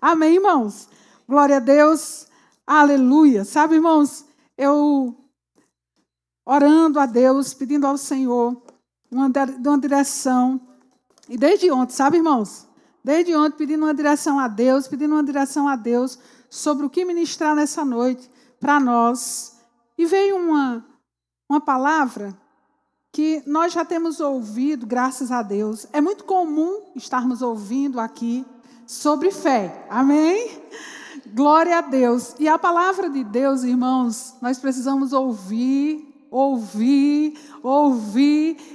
Amém, irmãos? Glória a Deus. Aleluia. Sabe, irmãos, eu orando a Deus, pedindo ao Senhor uma direção. E desde ontem, sabe, irmãos? Desde ontem, pedindo uma direção a Deus, sobre o que ministrar nessa noite para nós. E veio uma palavra que nós já temos ouvido, graças a Deus. É muito comum estarmos ouvindo aqui sobre fé. Amém? Glória a Deus. E a palavra de Deus, irmãos, nós precisamos ouvir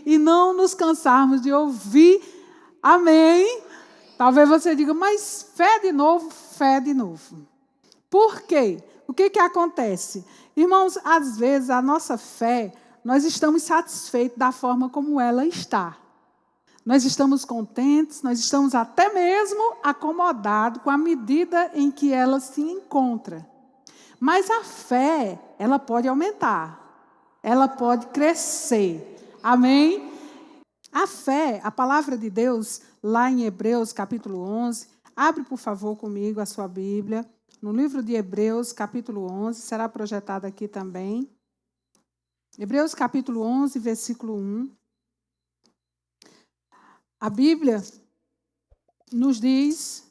e não nos cansarmos de ouvir. Amém? Talvez você diga, mas fé de novo. Por quê? O que acontece? Irmãos, às vezes a nossa fé, nós estamos satisfeitos da forma como ela está. Nós estamos contentes, nós estamos até mesmo acomodados com a medida em que ela se encontra. Mas a fé, ela pode aumentar, ela pode crescer. Amém? A fé, a palavra de Deus, lá em Hebreus, capítulo 11, abre, por favor, comigo a sua Bíblia, no livro de Hebreus, capítulo 11, será projetado aqui também. Hebreus, capítulo 11, versículo 1. A Bíblia nos diz,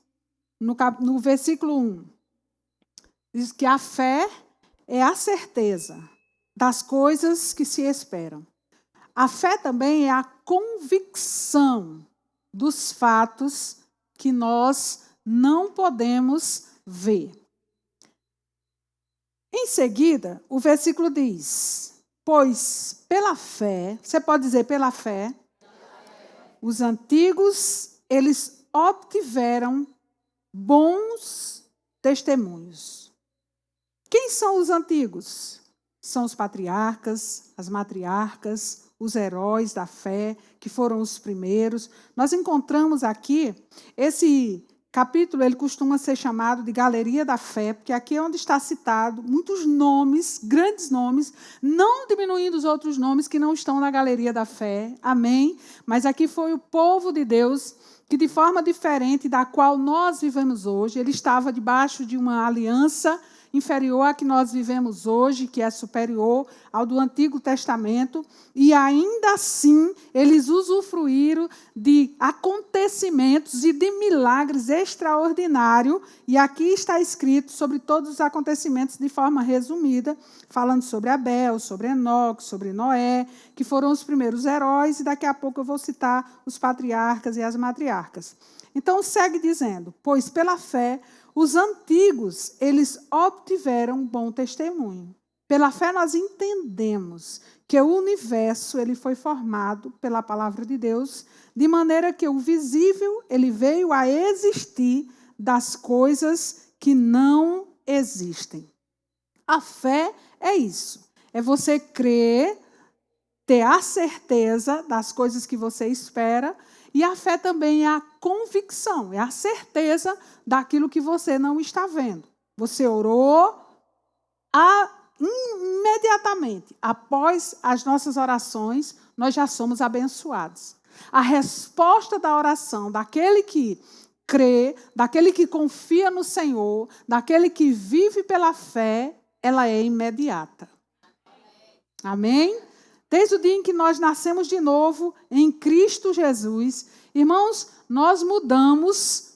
no versículo 1, diz que a fé é a certeza das coisas que se esperam. A fé também é a convicção dos fatos que nós não podemos ver. Em seguida, o versículo diz, pois pela fé, você pode dizer pela fé, os antigos, eles obtiveram bons testemunhos. Quem são os antigos? São os patriarcas, as matriarcas, os heróis da fé, que foram os primeiros. Nós encontramos aqui, esse capítulo, ele costuma ser chamado de Galeria da Fé, porque aqui é onde está citado muitos nomes, grandes nomes, não diminuindo os outros nomes que não estão na Galeria da Fé. Amém? Mas aqui foi o povo de Deus que, de forma diferente da qual nós vivemos hoje, ele estava debaixo de uma aliança inferior à que nós vivemos hoje, que é superior ao do Antigo Testamento, e ainda assim eles usufruíram de acontecimentos e de milagres extraordinários, e aqui está escrito sobre todos os acontecimentos de forma resumida, falando sobre Abel, sobre Enoque, sobre Noé, que foram os primeiros heróis, e daqui a pouco eu vou citar os patriarcas e as matriarcas. Então segue dizendo, pois pela fé os antigos, eles obtiveram bom testemunho. Pela fé nós entendemos que o universo ele foi formado pela palavra de Deus, de maneira que o visível ele veio a existir das coisas que não existem. A fé é isso, é você crer, ter a certeza das coisas que você espera, e a fé também é a convicção, é a certeza daquilo que você não está vendo. Você orou, imediatamente, após as nossas orações, nós já somos abençoados. A resposta da oração daquele que crê, daquele que confia no Senhor, daquele que vive pela fé, ela é imediata. Amém? Desde o dia em que nós nascemos de novo, em Cristo Jesus, irmãos, nós mudamos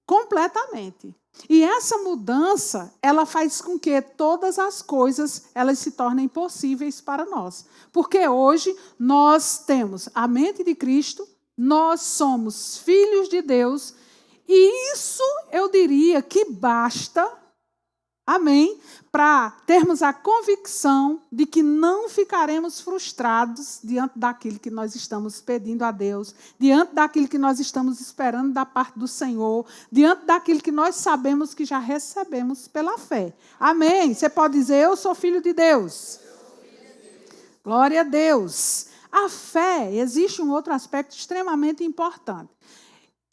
completamente. E essa mudança, ela faz com que todas as coisas, elas se tornem possíveis para nós. Porque hoje nós temos a mente de Cristo, nós somos filhos de Deus, e isso eu diria que basta, amém, para termos a convicção de que não ficaremos frustrados diante daquilo que nós estamos pedindo a Deus, diante daquilo que nós estamos esperando da parte do Senhor, diante daquilo que nós sabemos que já recebemos pela fé. Amém? Você pode dizer, eu sou filho de Deus. Glória a Deus. A fé, existe um outro aspecto extremamente importante.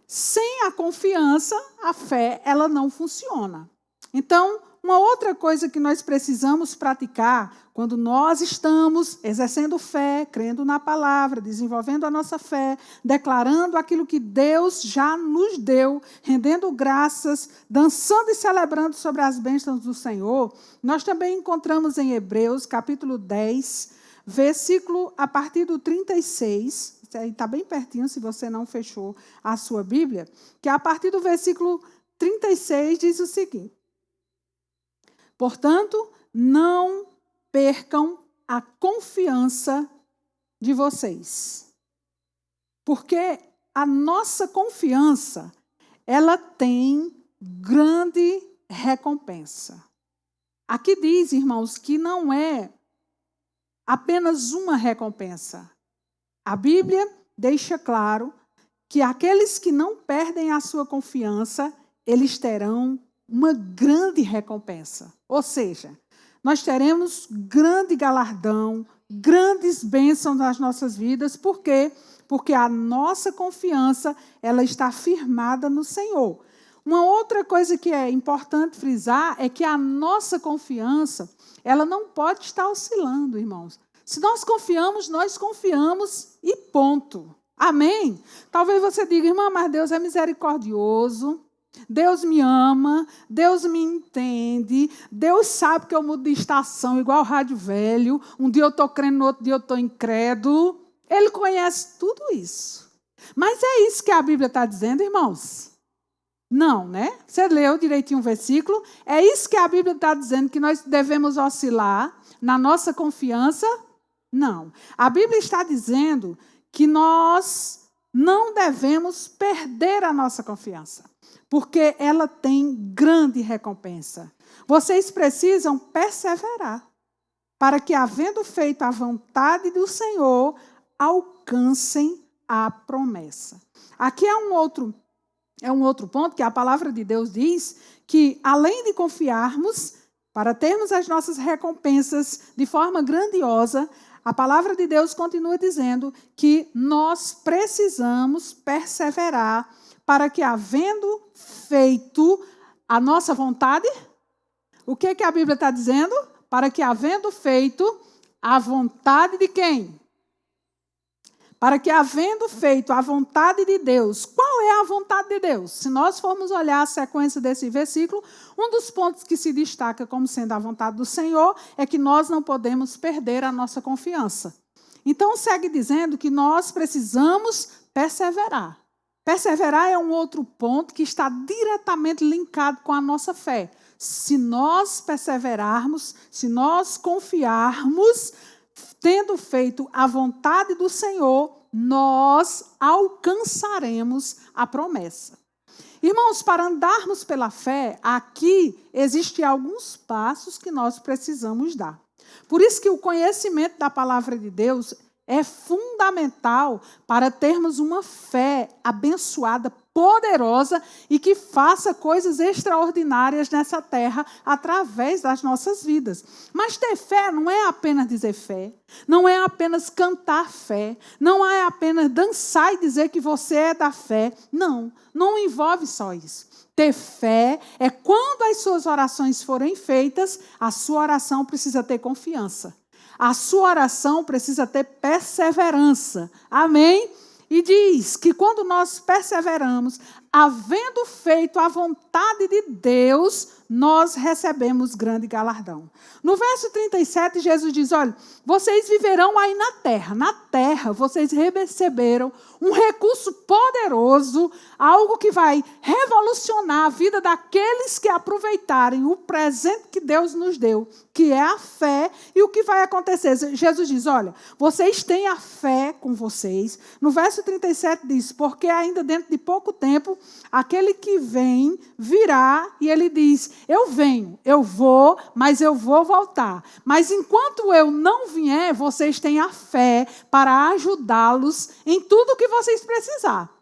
Sem a confiança, a fé ela não funciona. Então, uma outra coisa que nós precisamos praticar quando nós estamos exercendo fé, crendo na palavra, desenvolvendo a nossa fé, declarando aquilo que Deus já nos deu, rendendo graças, dançando e celebrando sobre as bênçãos do Senhor, nós também encontramos em Hebreus, capítulo 10, versículo a partir do 36, está bem pertinho se você não fechou a sua Bíblia, que a partir do versículo 36 diz o seguinte: portanto, não percam a confiança de vocês, porque a nossa confiança, ela tem grande recompensa. Aqui diz, irmãos, que não é apenas uma recompensa. A Bíblia deixa claro que aqueles que não perdem a sua confiança, eles terão uma grande recompensa. Ou seja, nós teremos grande galardão, grandes bênçãos nas nossas vidas. Por quê? Porque a nossa confiança, ela está firmada no Senhor. Uma outra coisa que é importante frisar é que a nossa confiança, ela não pode estar oscilando, irmãos. Se nós confiamos e ponto. Amém? Talvez você diga, irmã, mas Deus é misericordioso, Deus me ama, Deus me entende, Deus sabe que eu mudo de estação igual o rádio velho, um dia eu estou crendo, no outro dia eu estou incrédulo. Ele conhece tudo isso. Mas é isso que a Bíblia está dizendo, irmãos? Não, né? Você leu direitinho o versículo. É isso que a Bíblia está dizendo, que nós devemos oscilar na nossa confiança? Não. A Bíblia está dizendo que nós não devemos perder a nossa confiança, porque ela tem grande recompensa. Vocês precisam perseverar, para que, havendo feito a vontade do Senhor, alcancem a promessa. Aqui é um outro ponto que a palavra de Deus diz que, além de confiarmos, para termos as nossas recompensas de forma grandiosa, a palavra de Deus continua dizendo que nós precisamos perseverar para que, havendo feito a nossa vontade, o que a Bíblia está dizendo? Para que, havendo feito a vontade de quem? Para que, havendo feito a vontade de Deus, qual é a vontade de Deus? Se nós formos olhar a sequência desse versículo, um dos pontos que se destaca como sendo a vontade do Senhor é que nós não podemos perder a nossa confiança. Então, segue dizendo que nós precisamos perseverar. Perseverar é um outro ponto que está diretamente linkado com a nossa fé. Se nós perseverarmos, se nós confiarmos, tendo feito a vontade do Senhor, nós alcançaremos a promessa. Irmãos, para andarmos pela fé, aqui existem alguns passos que nós precisamos dar. Por isso que o conhecimento da palavra de Deus é fundamental para termos uma fé abençoada, poderosa e que faça coisas extraordinárias nessa terra através das nossas vidas. Mas ter fé não é apenas dizer fé, não é apenas cantar fé, não é apenas dançar e dizer que você é da fé. Não envolve só isso. Ter fé é quando as suas orações forem feitas, a sua oração precisa ter confiança. A sua oração precisa ter perseverança. Amém? E diz que quando nós perseveramos, havendo feito a vontade de Deus, nós recebemos grande galardão. No verso 37, Jesus diz, olha, vocês viverão aí na terra. Na terra, vocês receberam um recurso poderoso, algo que vai revolucionar a vida daqueles que aproveitarem o presente que Deus nos deu, que é a fé. E o que vai acontecer? Jesus diz, olha, vocês têm a fé com vocês. No verso 37 diz, porque ainda dentro de pouco tempo, aquele que vem virá, e ele diz, eu venho, eu vou, mas eu vou voltar. Mas enquanto eu não vier, vocês têm a fé para ajudá-los em tudo que vocês precisar.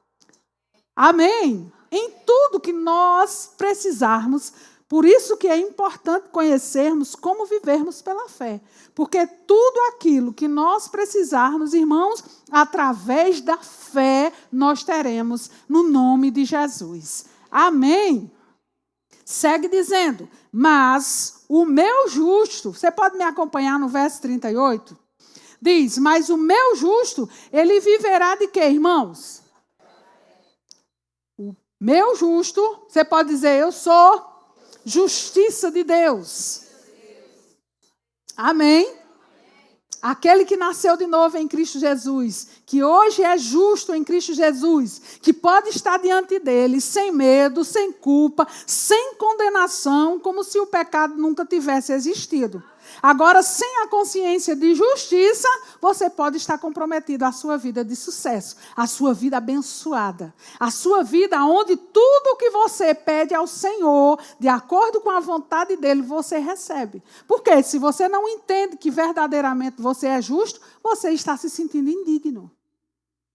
Amém? Em tudo que nós precisarmos. Por isso que é importante conhecermos como vivermos pela fé. Porque tudo aquilo que nós precisarmos, irmãos, através da fé, nós teremos no nome de Jesus. Amém? Segue dizendo, mas o meu justo, você pode me acompanhar no verso 38? Diz, mas o meu justo, ele viverá de quê, irmãos? O meu justo, você pode dizer, eu sou justiça de Deus. Amém? Aquele que nasceu de novo em Cristo Jesus, que hoje é justo em Cristo Jesus, que pode estar diante dele sem medo, sem culpa, sem condenação, como se o pecado nunca tivesse existido. Agora, sem a consciência de justiça, você pode estar comprometido à sua vida de sucesso, à sua vida abençoada, à sua vida onde tudo o que você pede ao Senhor, de acordo com a vontade dele, você recebe. Porque se você não entende que verdadeiramente você é justo, você está se sentindo indigno.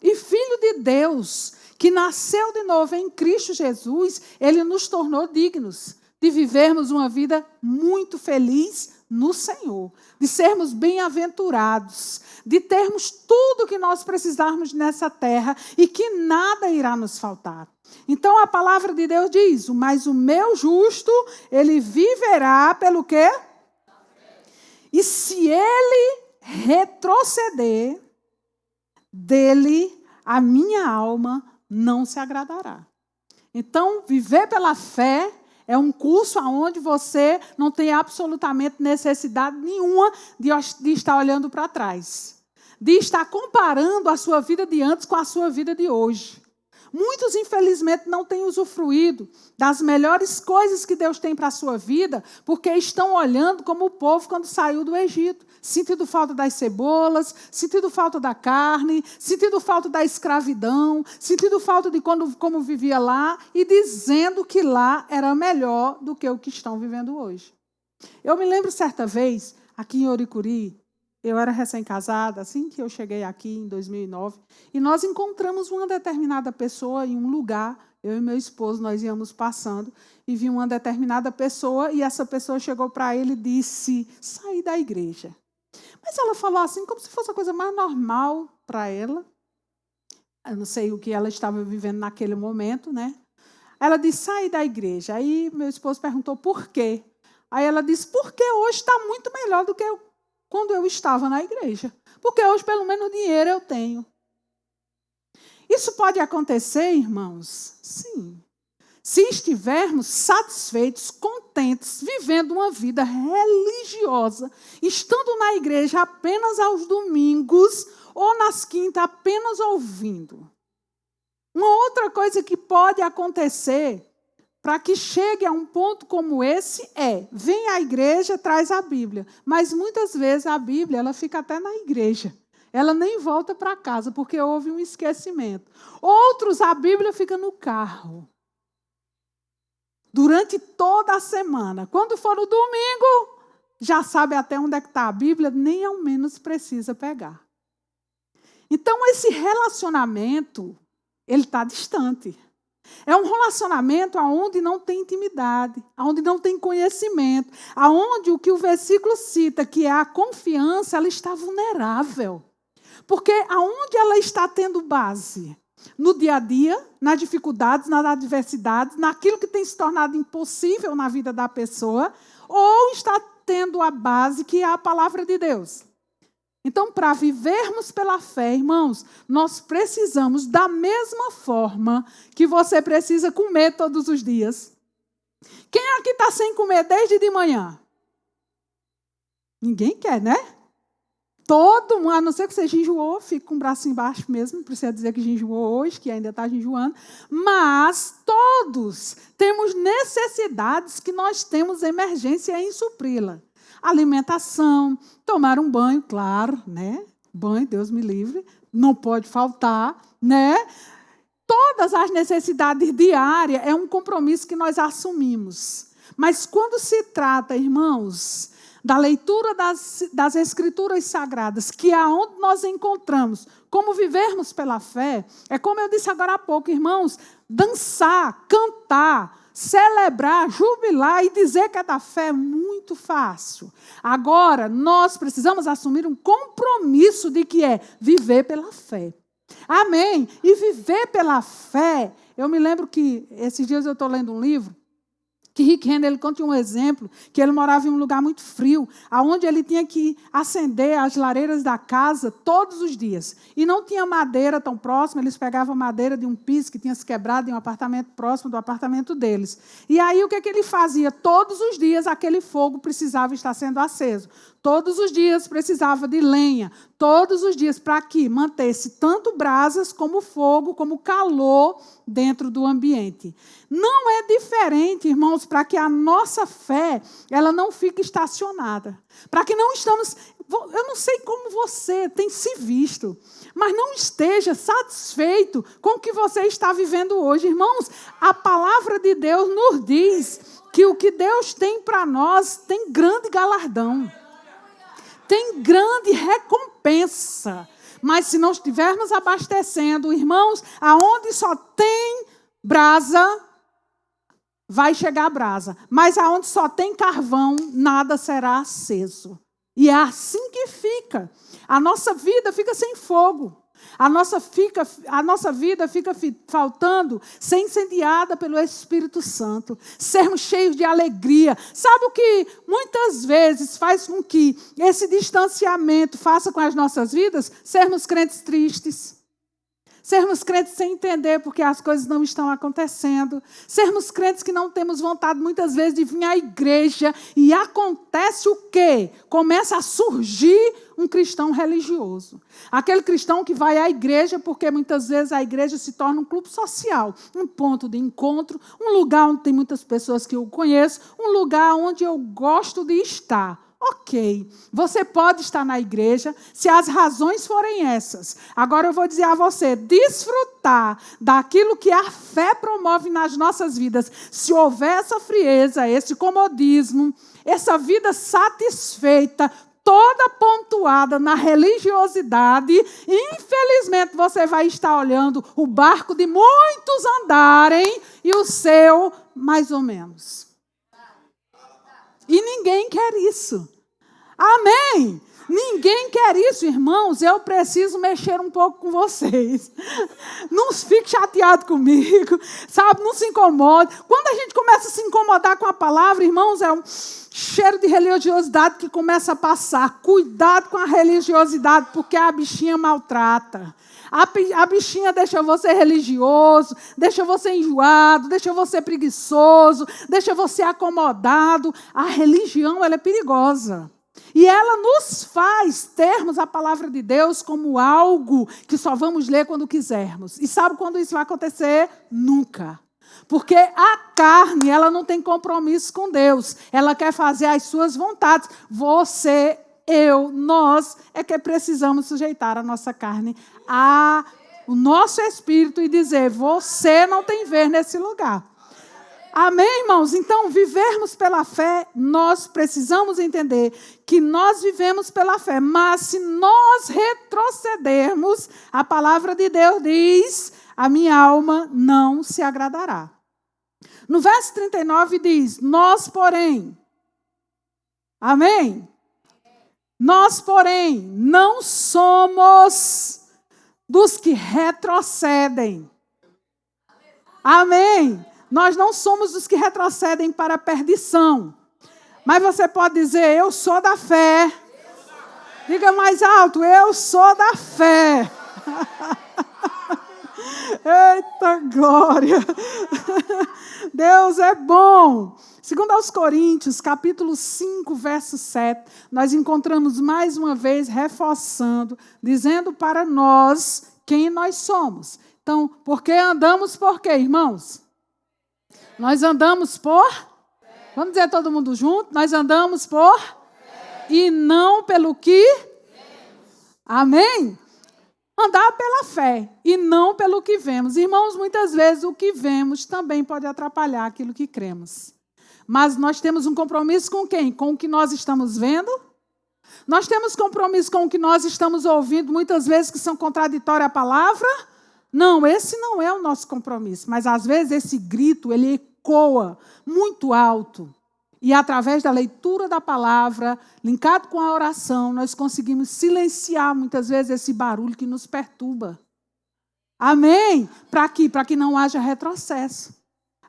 E filho de Deus, que nasceu de novo em Cristo Jesus, ele nos tornou dignos de vivermos uma vida muito feliz no Senhor, de sermos bem-aventurados, de termos tudo que nós precisarmos nessa terra e que nada irá nos faltar. Então a palavra de Deus diz, mas o meu justo, ele viverá pelo quê? E se ele retroceder, dele a minha alma não se agradará. Então, viver pela fé é um curso onde você não tem absolutamente necessidade nenhuma de estar olhando para trás. De estar comparando a sua vida de antes com a sua vida de hoje. Muitos, infelizmente, não têm usufruído das melhores coisas que Deus tem para a sua vida, porque estão olhando como o povo quando saiu do Egito. Sentindo falta das cebolas, sentindo falta da carne, sentindo falta da escravidão, sentindo falta de como vivia lá e dizendo que lá era melhor do que o que estão vivendo hoje. Eu me lembro certa vez, aqui em Oricuri, eu era recém-casada, assim que eu cheguei aqui em 2009, e nós encontramos uma determinada pessoa em um lugar, eu e meu esposo, nós íamos passando, e vi uma determinada pessoa, e essa pessoa chegou para ele e disse, saí da igreja. Mas ela falou assim, como se fosse a coisa mais normal para ela. Eu não sei o que ela estava vivendo naquele momento, né? Ela disse, saí da igreja. Aí meu esposo perguntou, por quê? Aí ela disse, porque hoje está muito melhor do que quando eu estava na igreja. Porque hoje, pelo menos, dinheiro eu tenho. Isso pode acontecer, irmãos? Sim. Se estivermos satisfeitos, contentes, vivendo uma vida religiosa, estando na igreja apenas aos domingos ou nas quintas apenas ouvindo. Uma outra coisa que pode acontecer para que chegue a um ponto como esse vem à igreja, traz a Bíblia. Mas muitas vezes a Bíblia ela fica até na igreja. Ela nem volta para casa porque houve um esquecimento. Outros, a Bíblia fica no carro. Durante toda a semana. Quando for no domingo, já sabe até onde é que está a Bíblia, nem ao menos precisa pegar. Então, esse relacionamento, ele está distante. É um relacionamento onde não tem intimidade, onde não tem conhecimento, onde o que o versículo cita, que é a confiança, ela está vulnerável. Porque aonde ela está tendo base? No dia a dia, nas dificuldades, nas adversidades, naquilo que tem se tornado impossível na vida da pessoa, ou está tendo a base que é a palavra de Deus. Então, para vivermos pela fé, irmãos, nós precisamos, da mesma forma que você precisa comer todos os dias. Quem aqui está sem comer desde de manhã? Ninguém quer, né? Todo mundo, a não ser que você jejuou, fica com o braço embaixo mesmo, não precisa dizer que jejuou hoje, que ainda está jejuando, mas todos temos necessidades que nós temos emergência em supri-la. Alimentação, tomar um banho, claro, né? Banho, Deus me livre, não pode faltar, né? Todas as necessidades diárias é um compromisso que nós assumimos. Mas quando se trata, irmãos, da leitura das Escrituras Sagradas, que é onde nós encontramos como vivermos pela fé, é como eu disse agora há pouco, irmãos, dançar, cantar, celebrar, jubilar e dizer que é da fé é muito fácil. Agora, nós precisamos assumir um compromisso de que é viver pela fé. Amém? E viver pela fé, eu me lembro que esses dias eu estou lendo um livro, que Rick Renner, ele conta um exemplo, que ele morava em um lugar muito frio, onde ele tinha que acender as lareiras da casa todos os dias. E não tinha madeira tão próxima, eles pegavam madeira de um piso que tinha se quebrado em um apartamento próximo do apartamento deles. E aí o que ele fazia? Todos os dias aquele fogo precisava estar sendo aceso. Todos os dias precisava de lenha, todos os dias, para que mantesse tanto brasas como fogo, como calor dentro do ambiente. Não é diferente, irmãos, para que a nossa fé ela não fique estacionada. Para que não estamos... Eu não sei como você tem se visto, mas não esteja satisfeito com o que você está vivendo hoje. Irmãos, a palavra de Deus nos diz que o que Deus tem para nós tem grande galardão. Tem grande recompensa. Mas se não estivermos abastecendo, irmãos, aonde só tem brasa, vai chegar a brasa. Mas aonde só tem carvão, nada será aceso. E é assim que fica. A nossa vida fica sem fogo. A nossa vida fica faltando ser incendiada pelo Espírito Santo, sermos cheios de alegria. Sabe o que muitas vezes faz com que esse distanciamento faça com as nossas vidas? Sermos crentes tristes. Sermos crentes sem entender porque as coisas não estão acontecendo. Sermos crentes que não temos vontade muitas vezes de vir à igreja. E acontece o quê? Começa a surgir um cristão religioso. Aquele cristão que vai à igreja porque muitas vezes a igreja se torna um clube social, um ponto de encontro, um lugar onde tem muitas pessoas que eu conheço, um lugar onde eu gosto de estar. Ok, você pode estar na igreja se as razões forem essas. Agora eu vou dizer a você, desfrutar daquilo que a fé promove nas nossas vidas. Se houver essa frieza, esse comodismo, essa vida satisfeita, toda pontuada na religiosidade, infelizmente você vai estar olhando o barco de muitos andarem e o seu mais ou menos. E ninguém quer isso. Amém? Ninguém quer isso, irmãos. Eu preciso mexer um pouco com vocês. Não fique chateado comigo, sabe? Não se incomode. Quando a gente começa a se incomodar com a palavra, irmãos, é um cheiro de religiosidade que começa a passar. Cuidado com a religiosidade, porque a bichinha maltrata. A bichinha deixa você religioso, deixa você enjoado, deixa você preguiçoso, deixa você acomodado. A religião, ela é perigosa. E ela nos faz termos a palavra de Deus como algo que só vamos ler quando quisermos. E sabe quando isso vai acontecer? Nunca. Porque a carne, ela não tem compromisso com Deus. Ela quer fazer as suas vontades. Você, eu, nós é que precisamos sujeitar a nossa carne ao nosso espírito e dizer, você não tem ver nesse lugar. Amém, irmãos? Então, vivermos pela fé, nós precisamos entender que nós vivemos pela fé, mas se nós retrocedermos, a palavra de Deus diz, a minha alma não se agradará. No verso 39 diz, nós, porém, amém? Nós, porém, não somos dos que retrocedem. Amém? Nós não somos os que retrocedem para a perdição. Mas você pode dizer, eu sou da fé. Diga mais alto, eu sou da fé. Eita glória. Deus é bom. Segundo aos Coríntios, capítulo 5, verso 7, nós encontramos mais uma vez reforçando, dizendo para nós quem nós somos. Então, porque andamos por quê, irmãos? Nós andamos por? Vamos dizer todo mundo junto? Nós andamos por? E não pelo que? Amém? Andar pela fé e não pelo que vemos. Irmãos, muitas vezes o que vemos também pode atrapalhar aquilo que cremos. Mas nós temos um compromisso com quem? Com o que nós estamos vendo? Nós temos compromisso com o que nós estamos ouvindo, muitas vezes que são contraditórias à palavra? Não, esse não é o nosso compromisso. Mas às vezes esse grito, ele ecoa muito alto. E através da leitura da palavra, linkado com a oração, nós conseguimos silenciar muitas vezes esse barulho que nos perturba. Amém? Para quê? Para que não haja retrocesso.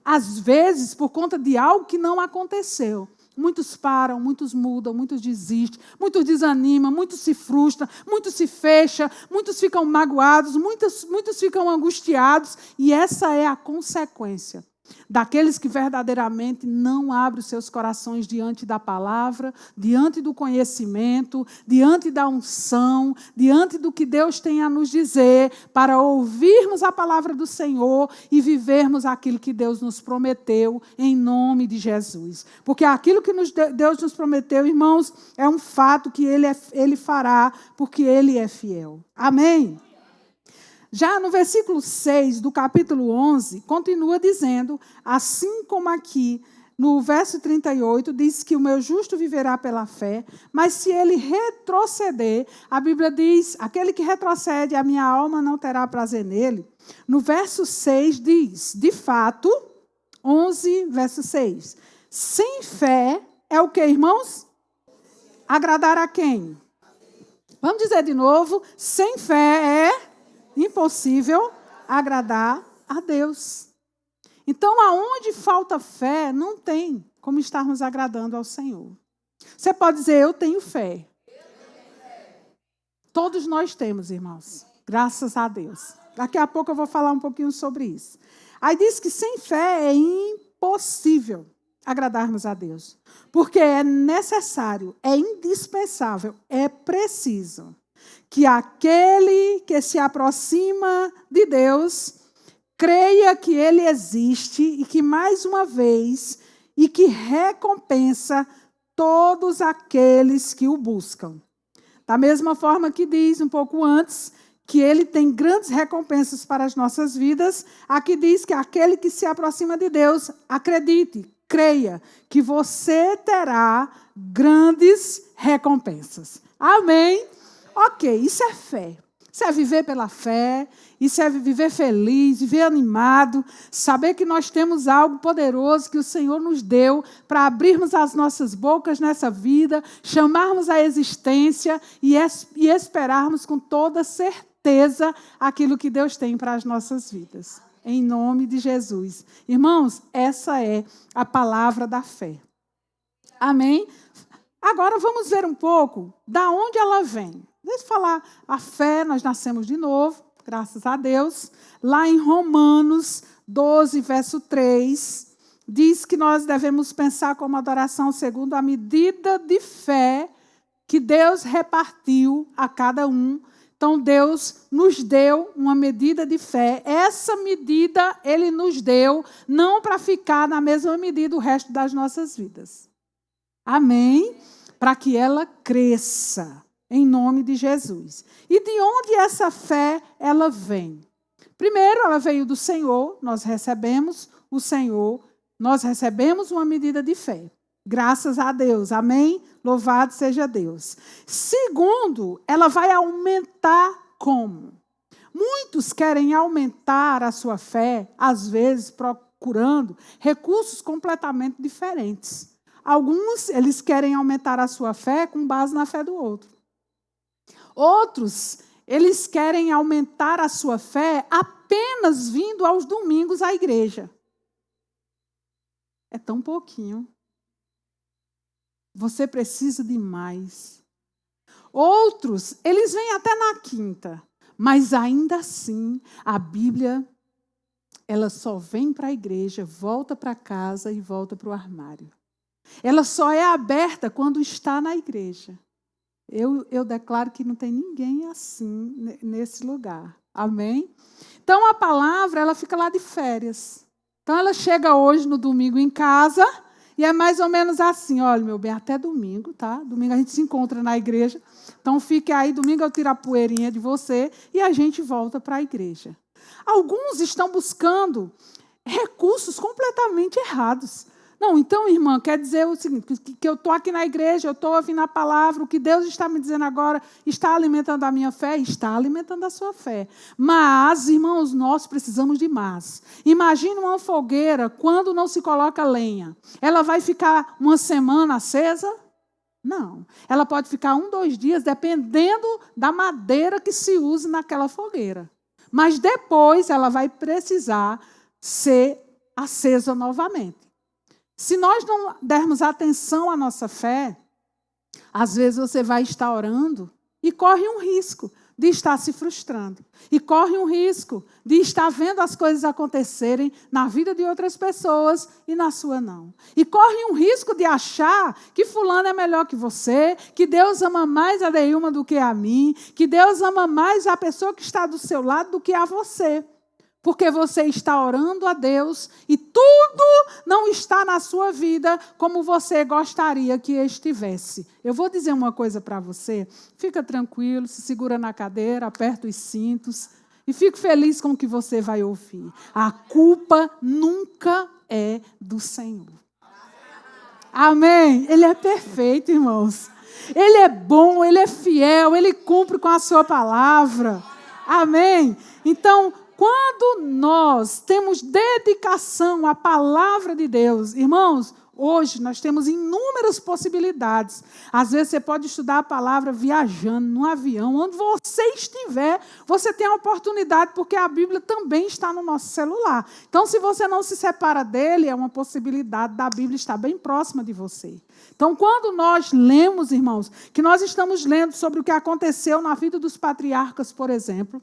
às vezes por conta de algo que não aconteceu. Muitos param, muitos mudam, muitos desistem, muitos desanimam, muitos se frustram, muitos se fecham, muitos ficam magoados, muitos ficam angustiados, e essa é a consequência daqueles que verdadeiramente não abrem os seus corações diante da palavra, diante do conhecimento, diante da unção, diante do que Deus tem a nos dizer, para ouvirmos a palavra do Senhor e vivermos aquilo que Deus nos prometeu, em nome de Jesus. Porque aquilo que Deus nos prometeu, irmãos, é um fato que Ele fará, porque Ele é fiel. Amém? Já no versículo 6 do capítulo 11, continua dizendo, assim como aqui no verso 38, diz que o meu justo viverá pela fé, mas se ele retroceder, a Bíblia diz, aquele que retrocede, a minha alma não terá prazer nele. No verso 6 diz, de fato, 11, verso 6, sem fé é o que, irmãos? Agradar a quem? Vamos dizer de novo, sem fé é impossível agradar a Deus. Então, aonde falta fé, não tem como estarmos agradando ao Senhor. Você pode dizer, eu tenho fé. Todos nós temos, irmãos. Graças a Deus. Daqui a pouco eu vou falar um pouquinho sobre isso. Aí diz que sem fé é impossível agradarmos a Deus. Porque é necessário, é indispensável, é preciso que aquele que se aproxima de Deus creia que Ele existe e que, mais uma vez, e que recompensa todos aqueles que o buscam. Da mesma forma que diz um pouco antes que Ele tem grandes recompensas para as nossas vidas, aqui diz que aquele que se aproxima de Deus, acredite, creia, que você terá grandes recompensas. Amém? Ok, isso é fé. Isso é viver pela fé, isso é viver feliz, viver animado, saber que nós temos algo poderoso que o Senhor nos deu para abrirmos as nossas bocas nessa vida, chamarmos a existência e esperarmos com toda certeza aquilo que Deus tem para as nossas vidas. Em nome de Jesus. Irmãos, essa é a palavra da fé. Amém? Agora vamos ver um pouco da onde ela vem. Deixa eu falar, a fé, nós nascemos de novo, graças a Deus. Lá em Romanos 12, verso 3, diz que nós devemos pensar como adoração segundo a medida de fé que Deus repartiu a cada um. Então, Deus nos deu uma medida de fé. Essa medida Ele nos deu, não para ficar na mesma medida o resto das nossas vidas. Amém? Para que ela cresça. Em nome de Jesus. E de onde essa fé ela vem? Primeiro, ela veio do Senhor, nós recebemos o Senhor, nós recebemos uma medida de fé. Graças a Deus, amém? Louvado seja Deus. Segundo, ela vai aumentar como? Muitos querem aumentar a sua fé, às vezes procurando recursos completamente diferentes. Alguns, eles querem aumentar a sua fé com base na fé do outro. Outros, eles querem aumentar a sua fé apenas vindo aos domingos à igreja. É tão pouquinho. Você precisa de mais. Outros, eles vêm até na quinta, mas ainda assim, a Bíblia, ela só vem para a igreja, volta para casa e volta para o armário. Ela só é aberta quando está na igreja. Eu declaro que não tem ninguém assim nesse lugar. Amém? Então, a palavra, ela fica lá de férias. Então, ela chega hoje no domingo em casa e é mais ou menos assim. Olha, meu bem, até domingo, tá? Domingo a gente se encontra na igreja. Então, fique aí. Domingo eu tiro a poeirinha de você e a gente volta para a igreja. Alguns estão buscando recursos completamente errados. Não, então, irmã, quer dizer o seguinte, que eu estou aqui na igreja, eu estou ouvindo a palavra, o que Deus está me dizendo agora está alimentando a minha fé? Está alimentando a sua fé. Mas, irmãos, nós precisamos de mais. Imagina uma fogueira, quando não se coloca lenha. Ela vai ficar uma semana acesa? Não. Ela pode ficar 1, 2 dias, dependendo da madeira que se use naquela fogueira. Mas depois ela vai precisar ser acesa novamente. Se nós não dermos atenção à nossa fé, às vezes você vai estar orando e corre um risco de estar se frustrando. E corre um risco de estar vendo as coisas acontecerem na vida de outras pessoas e na sua não. E corre um risco de achar que fulano é melhor que você, que Deus ama mais a Deilma do que a mim, que Deus ama mais a pessoa que está do seu lado do que a você. Porque você está orando a Deus e tudo não está na sua vida como você gostaria que estivesse. Eu vou dizer uma coisa para você. Fica tranquilo, se segura na cadeira, aperta os cintos e fique feliz com o que você vai ouvir. A culpa nunca é do Senhor. Amém? Ele é perfeito, irmãos. Ele é bom, Ele é fiel, Ele cumpre com a sua palavra. Amém? Então, quando nós temos dedicação à palavra de Deus, irmãos, hoje nós temos inúmeras possibilidades. Às vezes você pode estudar a palavra viajando, no avião, onde você estiver, você tem a oportunidade, porque a Bíblia também está no nosso celular. Então, se você não se separa dele, é uma possibilidade da Bíblia estar bem próxima de você. Então, quando nós lemos, irmãos, que nós estamos lendo sobre o que aconteceu na vida dos patriarcas, por exemplo,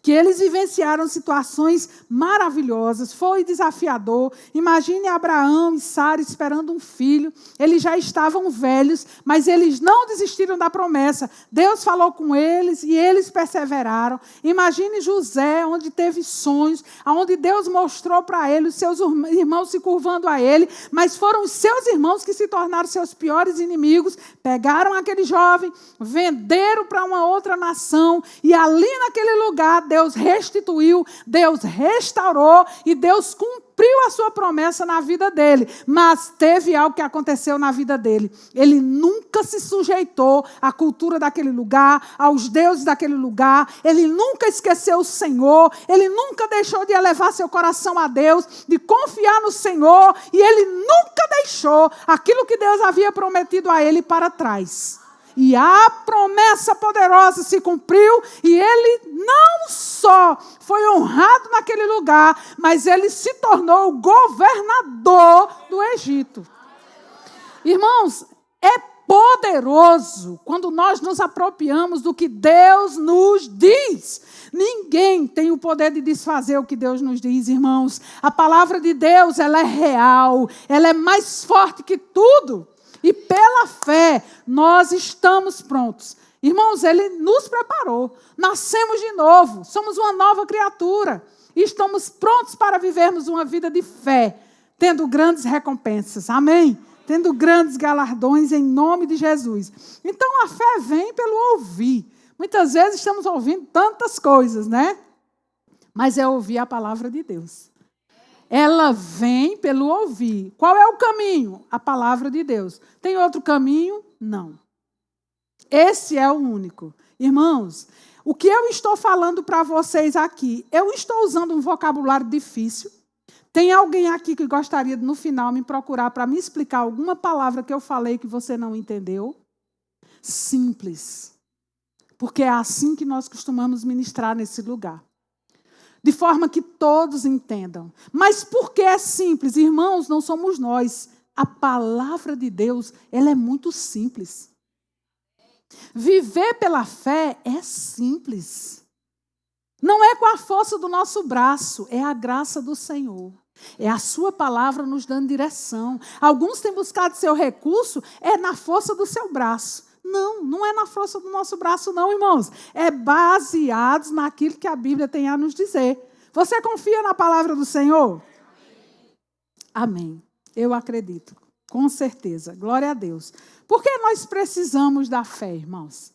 que eles vivenciaram situações maravilhosas, foi desafiador. Imagine Abraão e Sara esperando um filho. Eles já estavam velhos, mas eles não desistiram da promessa. Deus falou com eles e eles perseveraram. Imagine José, onde teve sonhos, onde Deus mostrou para ele os seus irmãos se curvando a ele, mas foram os seus irmãos que se tornaram seus piores inimigos. Pegaram aquele jovem, venderam para uma outra nação e ali naquele lugar Deus restituiu, Deus restaurou e Deus cumpriu a sua promessa na vida dele. Mas teve algo que aconteceu na vida dele. Ele nunca se sujeitou à cultura daquele lugar, aos deuses daquele lugar. Ele nunca esqueceu o Senhor. Ele nunca deixou de elevar seu coração a Deus, de confiar no Senhor. E ele nunca deixou aquilo que Deus havia prometido a ele para trás. E a promessa poderosa se cumpriu e ele não só foi honrado naquele lugar, mas ele se tornou o governador do Egito. Irmãos, é poderoso quando nós nos apropriamos do que Deus nos diz. Ninguém tem o poder de desfazer o que Deus nos diz, irmãos. A palavra de Deus, ela é real, ela é mais forte que tudo. E pela fé, nós estamos prontos. Irmãos, Ele nos preparou. Nascemos de novo. Somos uma nova criatura. E estamos prontos para vivermos uma vida de fé, tendo grandes recompensas. Amém? Tendo grandes galardões em nome de Jesus. Então, a fé vem pelo ouvir. Muitas vezes estamos ouvindo tantas coisas, né? Mas é ouvir a palavra de Deus. Ela vem pelo ouvir. Qual é o caminho? A palavra de Deus. Tem outro caminho? Não. Esse é o único. Irmãos, o que eu estou falando para vocês aqui, eu estou usando um vocabulário difícil. Tem alguém aqui que gostaria de, no final, me procurar para me explicar alguma palavra que eu falei que você não entendeu? Simples. Porque é assim que nós costumamos ministrar nesse lugar. De forma que todos entendam. Mas por que é simples? Irmãos, não somos nós. A palavra de Deus, ela é muito simples. Viver pela fé é simples. Não é com a força do nosso braço, é a graça do Senhor. É a sua palavra nos dando direção. Alguns têm buscado seu recurso, é na força do seu braço. Não, não é na força do nosso braço, não, irmãos. É baseado naquilo que a Bíblia tem a nos dizer. Você confia na palavra do Senhor? Amém. Eu acredito, com certeza. Glória a Deus. Por que nós precisamos da fé, irmãos?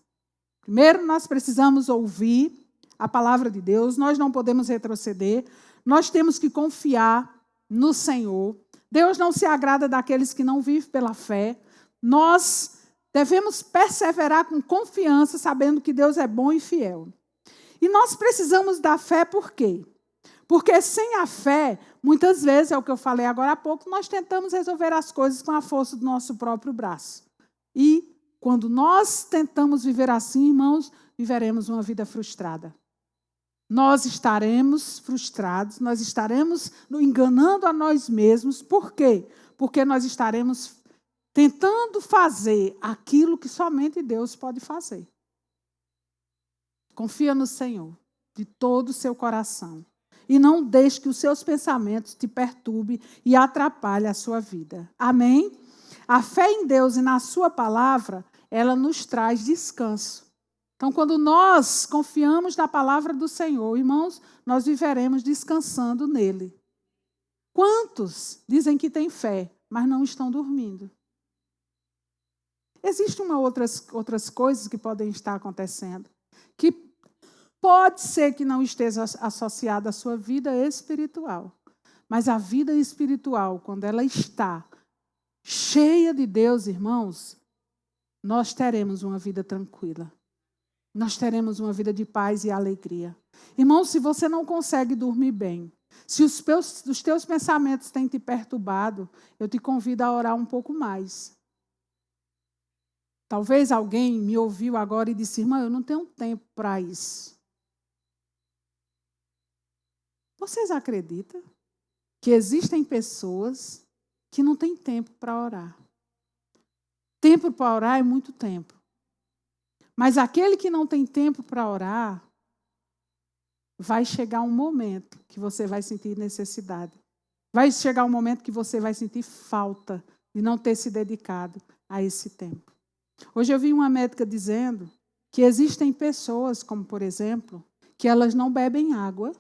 Primeiro, nós precisamos ouvir a palavra de Deus. Nós não podemos retroceder. Nós temos que confiar no Senhor. Deus não se agrada daqueles que não vivem pela fé. Nós devemos perseverar com confiança, sabendo que Deus é bom e fiel. E nós precisamos da fé por quê? Porque sem a fé, muitas vezes, é o que eu falei agora há pouco, nós tentamos resolver as coisas com a força do nosso próprio braço. E quando nós tentamos viver assim, irmãos, viveremos uma vida frustrada. nós estaremos frustrados, nós estaremos enganando a nós mesmos. Por quê? Porque nós estaremos tentando fazer aquilo que somente Deus pode fazer. Confia no Senhor de todo o seu coração. E não deixe que os seus pensamentos te perturbem e atrapalhem a sua vida. Amém? A fé em Deus e na sua palavra, ela nos traz descanso. Então, quando nós confiamos na palavra do Senhor, irmãos, nós viveremos descansando nele. Quantos dizem que têm fé, mas não estão dormindo? Existem outras coisas que podem estar acontecendo, que pode ser que não esteja associada à sua vida espiritual. Mas a vida espiritual, quando ela está cheia de Deus, irmãos, nós teremos uma vida tranquila. Nós teremos uma vida de paz e alegria. Irmãos, se você não consegue dormir bem, se os teus pensamentos têm te perturbado, eu te convido a orar um pouco mais. Talvez alguém me ouviu agora e disse: irmã, eu não tenho tempo para isso. Vocês acreditam que existem pessoas que não têm tempo para orar? Tempo para orar é muito tempo. Mas aquele que não tem tempo para orar, vai chegar um momento que você vai sentir necessidade. Vai chegar um momento que você vai sentir falta de não ter se dedicado a esse tempo. Hoje eu vi uma médica dizendo que existem pessoas, como por exemplo, que elas não bebem água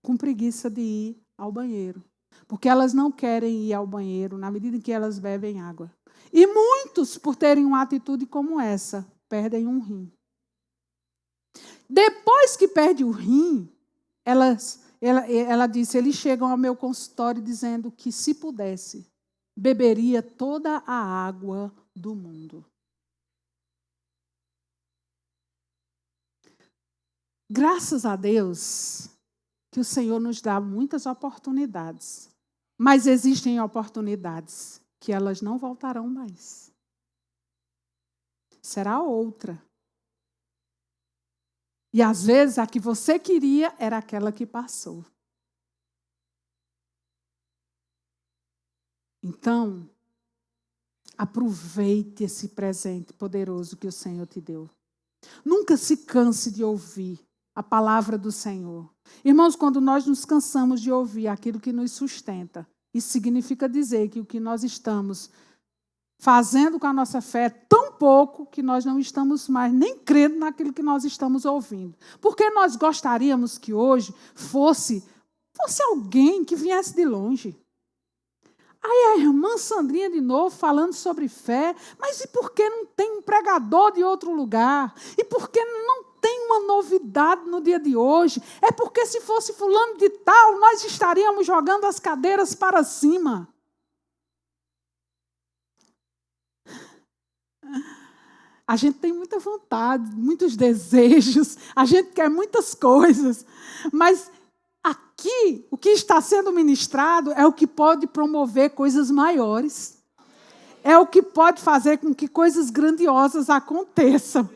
com preguiça de ir ao banheiro. Porque elas não querem ir ao banheiro na medida em que elas bebem água. E muitos, por terem uma atitude como essa, perdem um rim. Depois que perde o rim, ela disse, eles chegam ao meu consultório dizendo que, se pudesse, beberia toda a água do mundo. Graças a Deus que o Senhor nos dá muitas oportunidades. Mas existem oportunidades que elas não voltarão mais. Será outra. E às vezes a que você queria era aquela que passou. Então, aproveite esse presente poderoso que o Senhor te deu. Nunca se canse de ouvir a palavra do Senhor. Irmãos, quando nós nos cansamos de ouvir aquilo que nos sustenta, isso significa dizer que o que nós estamos fazendo com a nossa fé é tão pouco que nós não estamos mais nem crendo naquilo que nós estamos ouvindo. Porque nós gostaríamos que hoje fosse alguém que viesse de longe. Aí a irmã Sandrinha de novo falando sobre fé, mas e por que não tem um pregador de outro lugar? E por que não tem uma novidade no dia de hoje? É porque se fosse fulano de tal, nós estaríamos jogando as cadeiras para cima. A gente tem muita vontade, muitos desejos, a gente quer muitas coisas, mas aqui, o que está sendo ministrado é o que pode promover coisas maiores. É o que pode fazer com que coisas grandiosas aconteçam.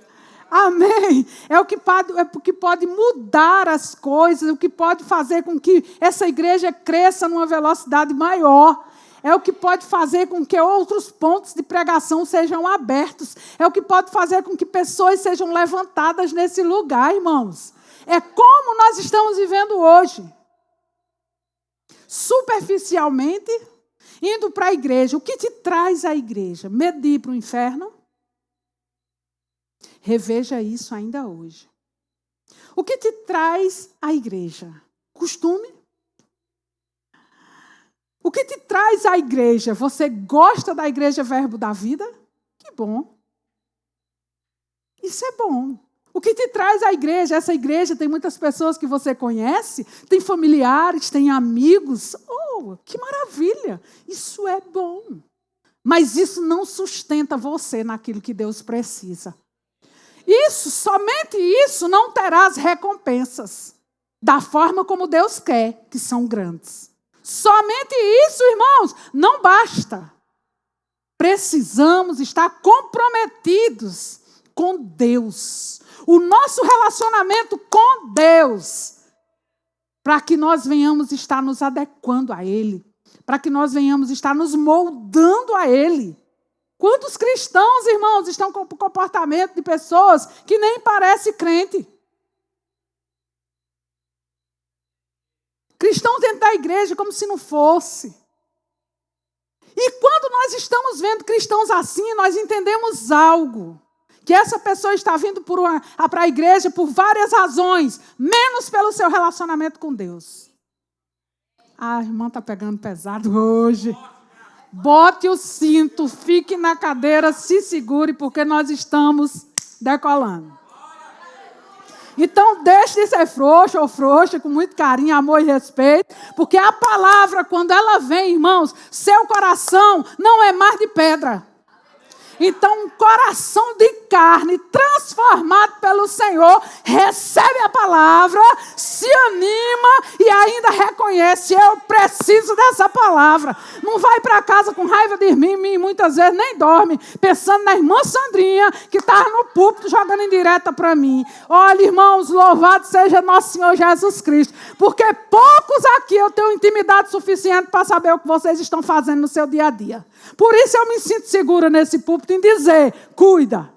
Amém? É o que pode mudar as coisas, o que pode fazer com que essa igreja cresça numa velocidade maior. É o que pode fazer com que outros pontos de pregação sejam abertos. É o que pode fazer com que pessoas sejam levantadas nesse lugar, irmãos. É como nós estamos vivendo hoje. Superficialmente, indo para a igreja. O que te traz à igreja? Medo de ir para o inferno? Reveja isso ainda hoje. O que te traz à igreja? Costume? O que te traz à igreja? Você gosta da igreja Verbo da Vida? Que bom. Isso é bom. O que te traz à igreja? Essa igreja tem muitas pessoas que você conhece, tem familiares, tem amigos. Oh, que maravilha! Isso é bom. Mas isso não sustenta você naquilo que Deus precisa. Somente isso não terá as recompensas da forma como Deus quer, que são grandes. Somente isso, irmãos, não basta. Precisamos estar comprometidos com Deus. O nosso relacionamento com Deus para que nós venhamos estar nos adequando a Ele, para que nós venhamos estar nos moldando a Ele. Quantos cristãos, irmãos, estão com o comportamento de pessoas que nem parece crente? Cristãos dentro da igreja como se não fosse. E quando nós estamos vendo cristãos assim, nós entendemos algo. Que essa pessoa está vindo para a igreja por várias razões, menos pelo seu relacionamento com Deus. A irmã está pegando pesado hoje. Bote o cinto, fique na cadeira, se segure, porque nós estamos decolando. Então, deixe de ser frouxo ou frouxa, com muito carinho, amor e respeito, porque a palavra, quando ela vem, irmãos, seu coração não é mais de pedra. Então, um coração de carne transformado pelo Senhor recebe a palavra, se anima e ainda reconhece: eu preciso dessa palavra. Não vai para casa com raiva de mim, muitas vezes nem dorme, pensando na irmã Sandrinha, que está no púlpito jogando indireta para mim. Olha, irmãos, louvado seja nosso Senhor Jesus Cristo, porque poucos aqui eu tenho intimidade suficiente para saber o que vocês estão fazendo no seu dia a dia. Por isso eu me sinto segura nesse púlpito em dizer: cuida.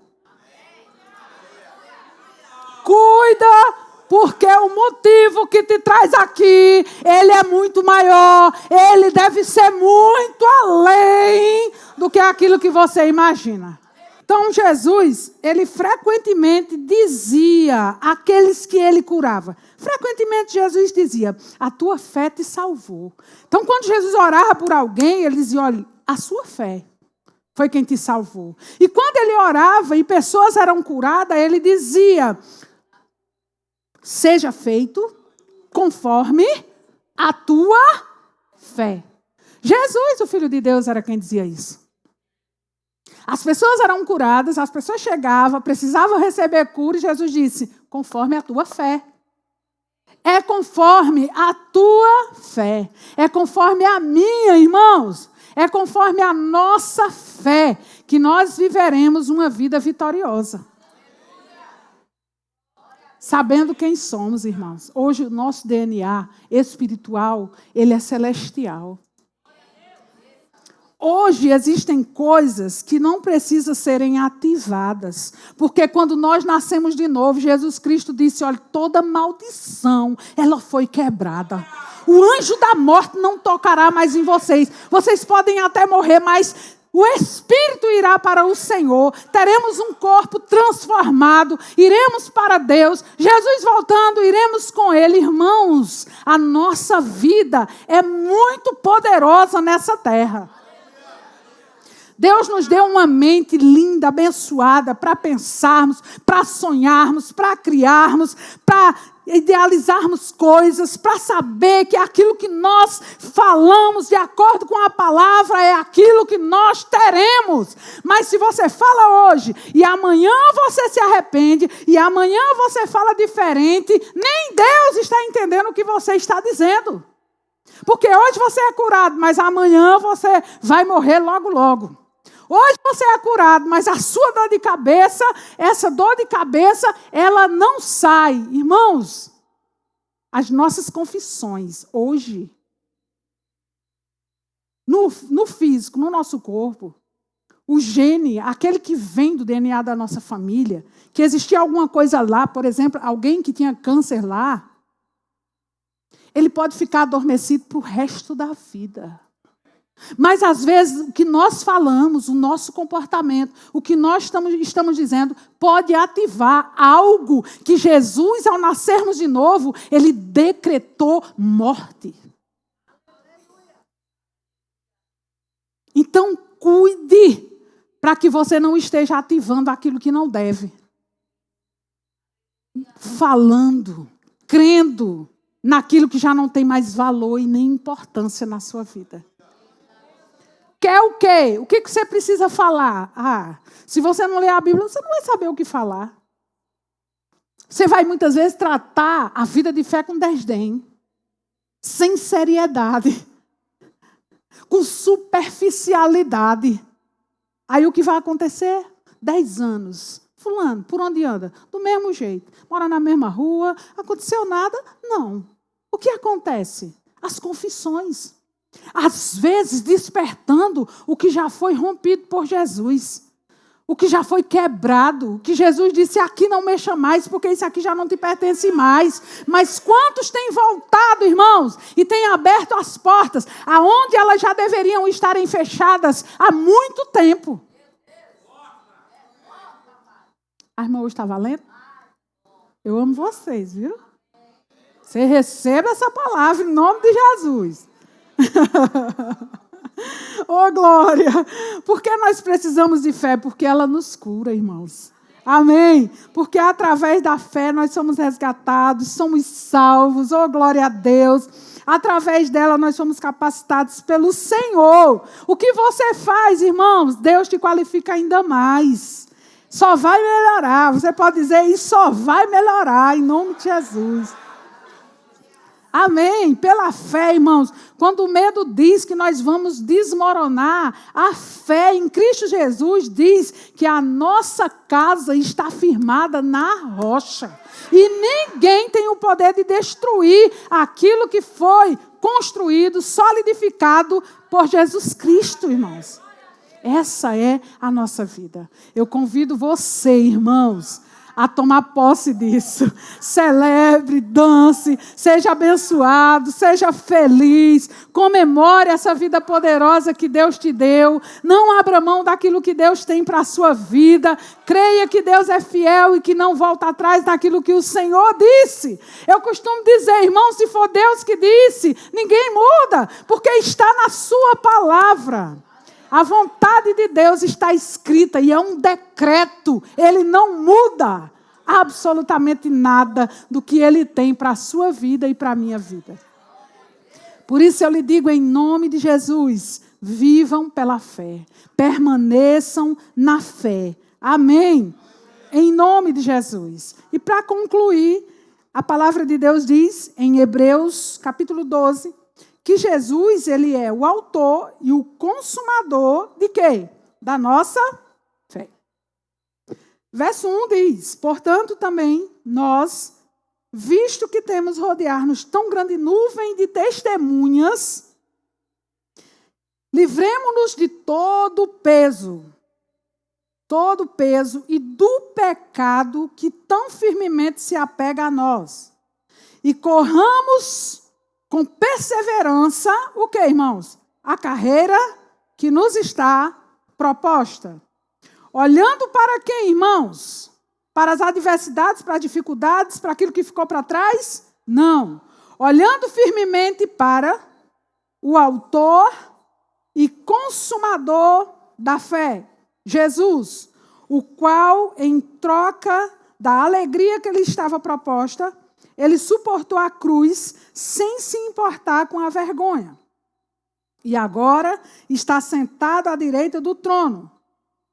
Cuida, porque o motivo que te traz aqui, ele é muito maior, ele deve ser muito além do que aquilo que você imagina. Então Jesus, ele frequentemente dizia àqueles que ele curava. Frequentemente Jesus dizia: a tua fé te salvou. Então quando Jesus orava por alguém, ele dizia: olha, a sua fé foi quem te salvou. E quando ele orava e pessoas eram curadas, ele dizia: seja feito conforme a tua fé. Jesus, o Filho de Deus, era quem dizia isso. As pessoas eram curadas, as pessoas chegavam, precisavam receber cura, e Jesus disse: conforme a tua fé. É conforme a tua fé. É conforme a minha, irmãos. É conforme a nossa fé que nós viveremos uma vida vitoriosa. Sabendo quem somos, irmãos. Hoje o nosso DNA espiritual, ele é celestial. Hoje existem coisas que não precisam serem ativadas. Porque quando nós nascemos de novo, Jesus Cristo disse: olha, toda maldição, ela foi quebrada. O anjo da morte não tocará mais em vocês. Vocês podem até morrer, mas o Espírito irá para o Senhor. Teremos um corpo transformado. Iremos para Deus. Jesus voltando, iremos com Ele. Irmãos, a nossa vida é muito poderosa nessa terra. Deus nos deu uma mente linda, abençoada, para pensarmos, para sonharmos, para criarmos, para idealizarmos coisas, para saber que aquilo que nós falamos de acordo com a palavra é aquilo que nós teremos. Mas se você fala hoje e amanhã você se arrepende e amanhã você fala diferente, nem Deus está entendendo o que você está dizendo. Porque hoje você é curado, mas amanhã você vai morrer logo, logo. Hoje você é curado, mas a sua dor de cabeça, essa dor de cabeça, ela não sai. Irmãos, as nossas confissões hoje, no físico, no nosso corpo, o gene, aquele que vem do DNA da nossa família, que existia alguma coisa lá, por exemplo, alguém que tinha câncer lá, ele pode ficar adormecido para o resto da vida. Mas, às vezes, o que nós falamos, o nosso comportamento, o que nós estamos dizendo, pode ativar algo que Jesus, ao nascermos de novo, ele decretou morte. Então, cuide para que você não esteja ativando aquilo que não deve. Falando, crendo naquilo que já não tem mais valor e nem importância na sua vida. Quer o quê? O que você precisa falar? Se você não ler a Bíblia, você não vai saber o que falar. Você vai muitas vezes tratar a vida de fé com desdém, sem seriedade, com superficialidade. Aí o que vai acontecer? 10 anos. Fulano, por onde anda? Do mesmo jeito. Mora na mesma rua. Aconteceu nada? Não. o que acontece? As confissões. Às vezes despertando o que já foi rompido por Jesus. O que já foi quebrado, o que Jesus disse, aqui não mexa mais, porque isso aqui já não te pertence mais. Mas quantos têm voltado, irmãos, e têm aberto as portas, aonde elas já deveriam estarem fechadas há muito tempo? A irmã hoje está valendo? Eu amo vocês, viu? Você receba essa palavra em nome de Jesus. Oh, glória! Por que nós precisamos de fé? Porque ela nos cura, irmãos. Amém? Porque através da fé nós somos resgatados, somos salvos. Oh, glória a Deus! Através dela nós somos capacitados pelo Senhor. O que você faz, irmãos? Deus te qualifica ainda mais. Só vai melhorar. Você pode dizer, e só vai melhorar, em nome de Jesus. Amém. Pela fé, irmãos. Quando o medo diz que nós vamos desmoronar, a fé em Cristo Jesus diz que a nossa casa está firmada na rocha. E ninguém tem o poder de destruir aquilo que foi construído, solidificado por Jesus Cristo, irmãos. Essa é a nossa vida. Eu convido você, irmãos, a tomar posse disso. Celebre, dance, seja abençoado, seja feliz, comemore essa vida poderosa que Deus te deu. Não abra mão daquilo que Deus tem para a sua vida. Creia que Deus é fiel e que não volta atrás daquilo que o Senhor disse. Eu costumo dizer, irmão, se for Deus que disse, ninguém muda, porque está na sua palavra. A vontade de Deus está escrita e é um decreto. Ele não muda absolutamente nada do que Ele tem para a sua vida e para a minha vida. Por isso eu lhe digo em nome de Jesus, vivam pela fé. Permaneçam na fé. Amém? Em nome de Jesus. E para concluir, a palavra de Deus diz em Hebreus capítulo 12, que Jesus, ele é o autor e o consumador de quê? Da nossa fé. Verso 1 diz, portanto também nós, visto que temos rodear-nos tão grande nuvem de testemunhas, livremo-nos de todo peso e do pecado que tão firmemente se apega a nós. E corramos com perseverança, o que, irmãos? A carreira que nos está proposta. Olhando para quem, irmãos? Para as adversidades, para as dificuldades, para aquilo que ficou para trás? Não. Olhando firmemente para o autor e consumador da fé, Jesus, o qual, em troca da alegria que lhe estava proposta, ele suportou a cruz sem se importar com a vergonha. E agora está sentado à direita do trono.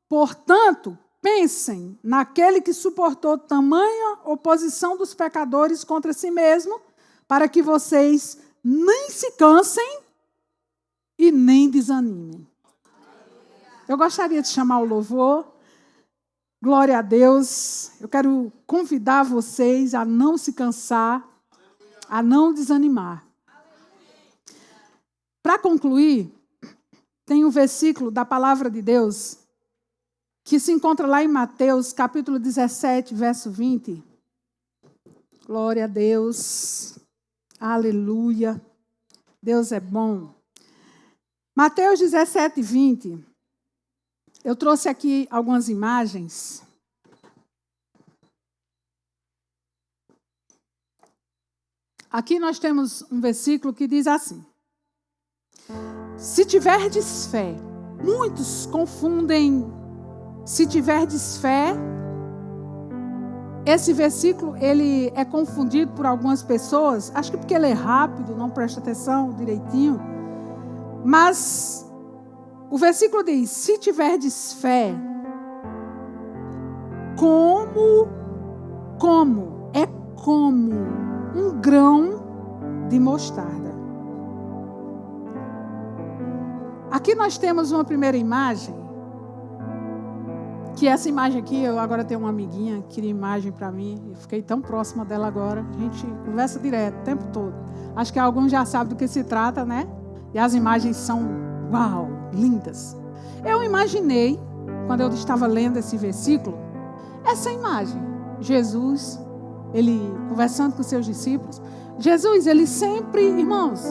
Portanto, pensem naquele que suportou tamanha oposição dos pecadores contra si mesmo, para que vocês nem se cansem e nem desanimem. Eu gostaria de chamar o louvor. Glória a Deus. Eu quero convidar vocês a não se cansar, a não desanimar. Para concluir, tem um versículo da palavra de Deus que se encontra lá em Mateus, capítulo 17, verso 20. Glória a Deus. Aleluia. Deus é bom. Mateus 17, 20. Eu trouxe aqui algumas imagens. Aqui nós temos um versículo que diz assim: se tiverdes fé, muitos confundem se tiverdes fé. Esse versículo, ele é confundido por algumas pessoas, acho que porque ele é rápido, não presta atenção direitinho. Mas o versículo diz: se tiverdes fé, como um grão de mostarda. Aqui nós temos uma primeira imagem Que essa imagem aqui, eu agora tenho uma amiguinha que queria imagem para mim. Eu fiquei tão próxima dela agora. A gente conversa direto, o tempo todo. Acho que alguns já sabem do que se trata, né? E as imagens são, uau, lindas. Eu imaginei, quando eu estava lendo esse versículo, essa imagem. Jesus, ele conversando com seus discípulos. Jesus, ele sempre, irmãos,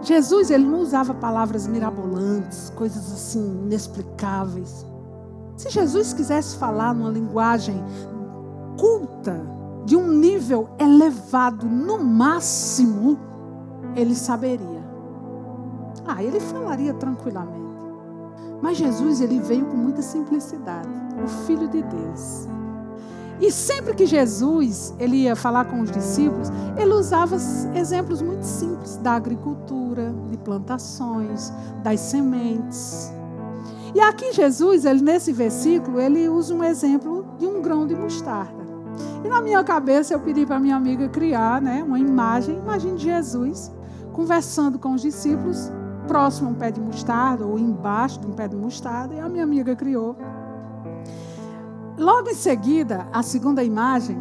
Jesus, ele não usava palavras mirabolantes, coisas assim, inexplicáveis. Se Jesus quisesse falar numa linguagem culta, de um nível elevado, no máximo, ele saberia. Ele falaria tranquilamente. Mas Jesus, ele veio com muita simplicidade, o Filho de Deus. E sempre que Jesus, ele ia falar com os discípulos, ele usava exemplos muito simples da agricultura, de plantações, das sementes. E aqui Jesus, ele, nesse versículo, ele usa um exemplo de um grão de mostarda. E na minha cabeça eu pedi para minha amiga criar, né, uma imagem de Jesus conversando com os discípulos, próximo a um pé de mostarda ou embaixo de um pé de mostarda, e a minha amiga criou. Logo em seguida, a segunda imagem,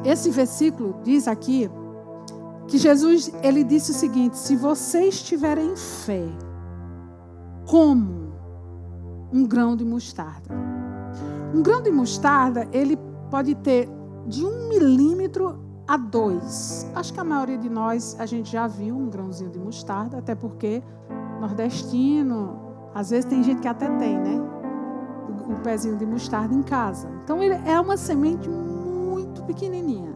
esse versículo diz aqui que Jesus, ele disse o seguinte: se vocês tiverem fé como um grão de mostarda. Um grão de mostarda, ele pode ter de 1 milímetro a 2. Acho que a maioria de nós, a gente já viu um grãozinho de mostarda, até porque nordestino, às vezes tem gente que até tem, né? O pezinho de mostarda em casa. Então, ele é uma semente muito pequenininha.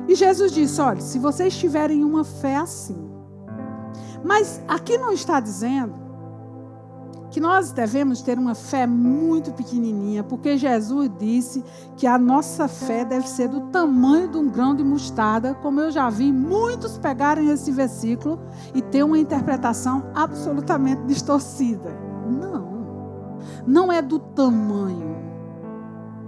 E Jesus disse, olha, se vocês tiverem uma fé assim. Mas aqui não está dizendo que nós devemos ter uma fé muito pequenininha, porque Jesus disse que a nossa fé deve ser do tamanho de um grão de mostarda, como eu já vi muitos pegarem esse versículo e ter uma interpretação absolutamente distorcida. Não é do tamanho,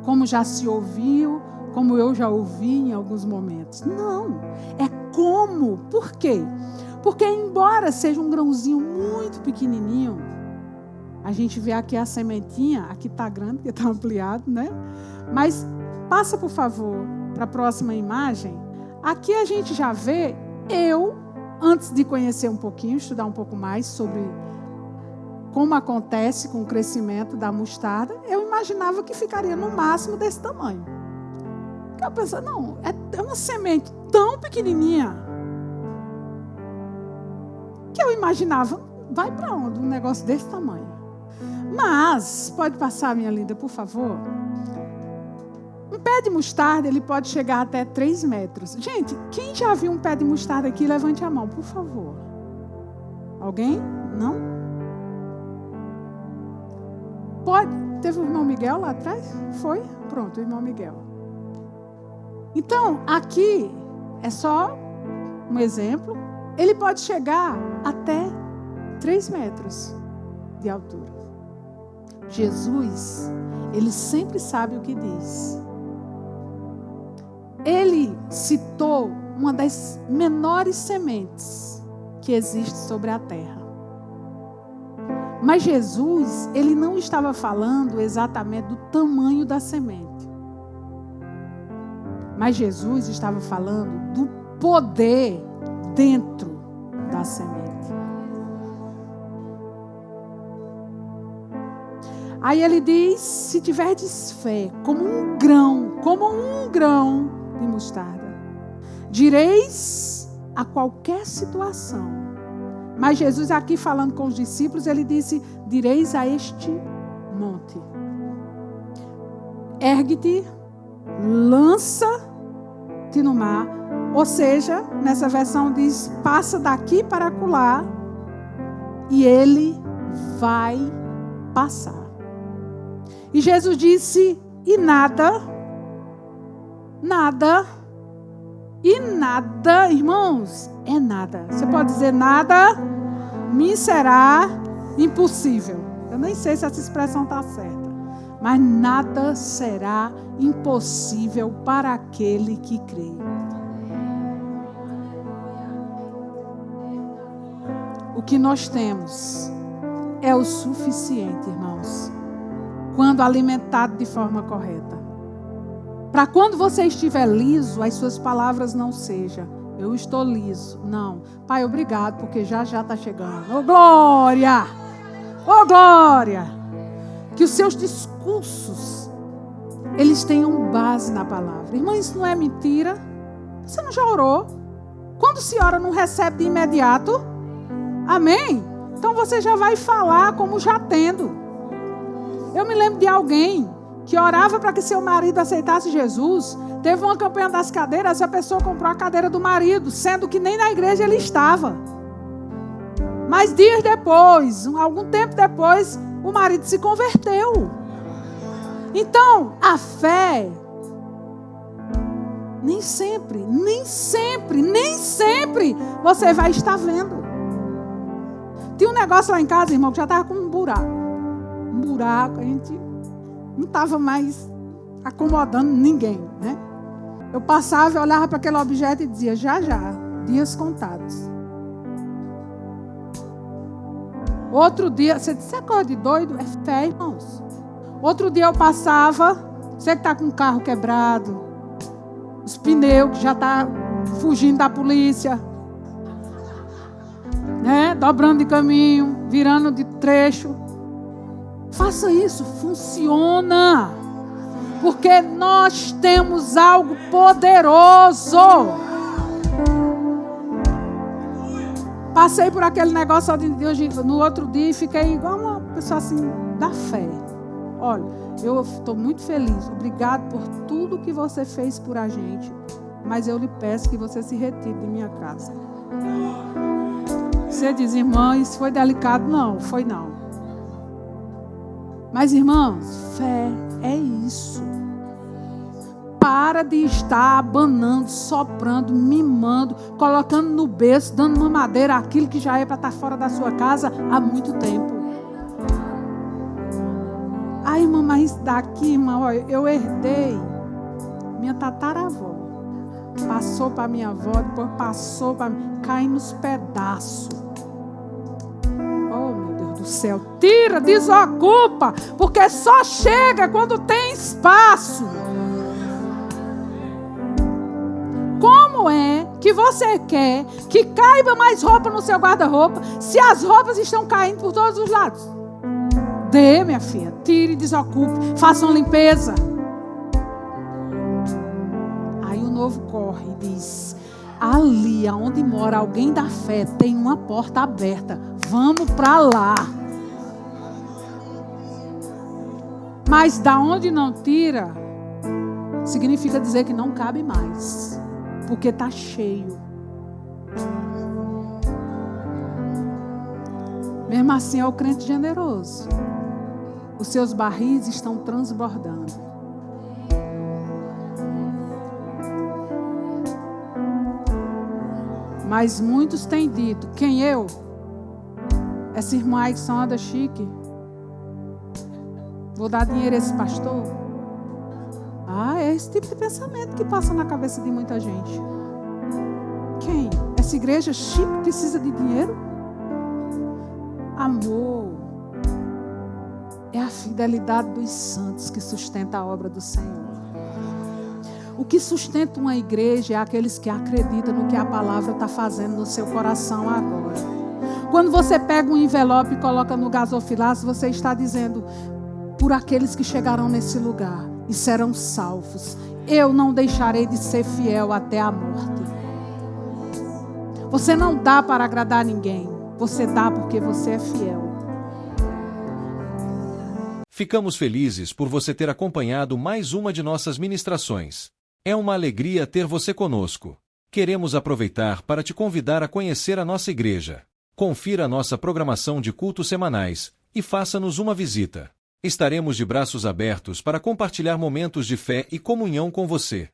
como já se ouviu, como eu já ouvi em alguns momentos. Não, é como. Por quê? Porque embora seja um grãozinho muito pequenininho, a gente vê aqui a sementinha, aqui está grande, porque está ampliado, né? Mas passa, por favor, para a próxima imagem. Aqui a gente já vê, antes de conhecer um pouquinho, estudar um pouco mais sobre como acontece com o crescimento da mostarda, eu imaginava que ficaria no máximo desse tamanho. Eu pensei, não, é uma semente tão pequenininha que eu imaginava, vai para onde um negócio desse tamanho? Mas, pode passar, minha linda, por favor. Um pé de mostarda, ele pode chegar até 3 metros. Gente, quem já viu um pé de mostarda aqui, levante a mão, por favor. Alguém? Não? Pode. Teve o irmão Miguel lá atrás? Foi? Pronto, o irmão Miguel. Então, aqui é só um exemplo. Ele pode chegar até 3 metros de altura. Jesus, ele sempre sabe o que diz. Ele citou uma das menores sementes que existe sobre a terra. Mas Jesus, ele não estava falando exatamente do tamanho da semente. Mas Jesus estava falando do poder dentro da semente. Aí ele diz, se tiverdes fé, como um grão de mostarda, direis a qualquer situação. Mas Jesus aqui falando com os discípulos, ele disse, direis a este monte: ergue-te, lança-te no mar. Ou seja, nessa versão diz, passa daqui para acolá, e ele vai passar. E Jesus disse, e nada, irmãos, é nada. Você pode dizer, nada me será impossível. Eu nem sei se essa expressão está certa. Mas nada será impossível para aquele que crê. O que nós temos é o suficiente, irmãos. quando alimentado de forma correta. Para quando você estiver liso, as suas palavras não sejam: eu estou liso. Não. Pai, obrigado, porque já está chegando. Ô, glória! Ô, glória! Que os seus discursos, eles tenham base na palavra. Irmã, isso não é mentira? Você não já orou? Quando se ora, não recebe de imediato? Amém? Então você já vai falar como já tendo. Eu me lembro de alguém que orava para que seu marido aceitasse Jesus. Teve uma campanha das cadeiras, essa pessoa comprou a cadeira do marido, sendo que nem na igreja ele estava. Mas dias depois, algum tempo depois, o marido se converteu. Então, a fé, nem sempre você vai estar vendo. Tinha um negócio lá em casa, irmão, que já estava com um buraco. A gente não estava mais acomodando ninguém, né? Eu passava e olhava para aquele objeto e dizia: já, dias contados. Outro dia, você disse: você é coisa de doido? É fé, irmãos. Outro dia eu passava, você que está com o carro quebrado, os pneus que já está fugindo da polícia, né? Dobrando de caminho, virando de trecho. Faça isso, funciona. Porque nós temos algo poderoso. Passei por aquele negócio de hoje, no outro dia, e fiquei igual uma pessoa assim, da fé. Olha, eu estou muito feliz. Obrigado por tudo que você fez por a gente. Mas eu lhe peço que você se retire de minha casa. Você diz: irmã, isso foi delicado? Não, foi não. Mas, irmãos, fé é isso. Para de estar abanando, soprando, mimando, colocando no berço, dando mamadeira àquilo que já é para estar fora da sua casa há muito tempo. Ai, irmã, mas isso daqui, irmã, olha, eu herdei minha tataravó. Passou para minha avó, depois passou para mim, cai nos pedaços. Do céu, tira, desocupa, porque só chega quando tem espaço. Como é que você quer que caiba mais roupa no seu guarda-roupa se as roupas estão caindo por todos os lados? Dê, minha filha, tire, desocupe, faça uma limpeza. Aí o novo corre e diz: ali aonde mora alguém da fé tem uma porta aberta, vamos para lá. Mas da onde não tira, significa dizer que não cabe mais, porque está cheio. Mesmo assim é o crente generoso. Os seus barris estão transbordando. Mas muitos têm dito: quem eu? Essa irmã aí que só anda chique. Vou dar dinheiro a esse pastor? É esse tipo de pensamento que passa na cabeça de muita gente. Quem? Essa igreja chique precisa de dinheiro? Amor é a fidelidade dos santos que sustenta a obra do Senhor. O que sustenta uma igreja é aqueles que acreditam no que a palavra está fazendo no seu coração agora. Quando você pega um envelope e coloca no gasofilaço, você está dizendo: por aqueles que chegarão nesse lugar e serão salvos, eu não deixarei de ser fiel até a morte. Você não dá para agradar ninguém, você dá porque você é fiel. Ficamos felizes por você ter acompanhado mais uma de nossas ministrações. É uma alegria ter você conosco. Queremos aproveitar para te convidar a conhecer a nossa igreja. Confira a nossa programação de cultos semanais e faça-nos uma visita. Estaremos de braços abertos para compartilhar momentos de fé e comunhão com você.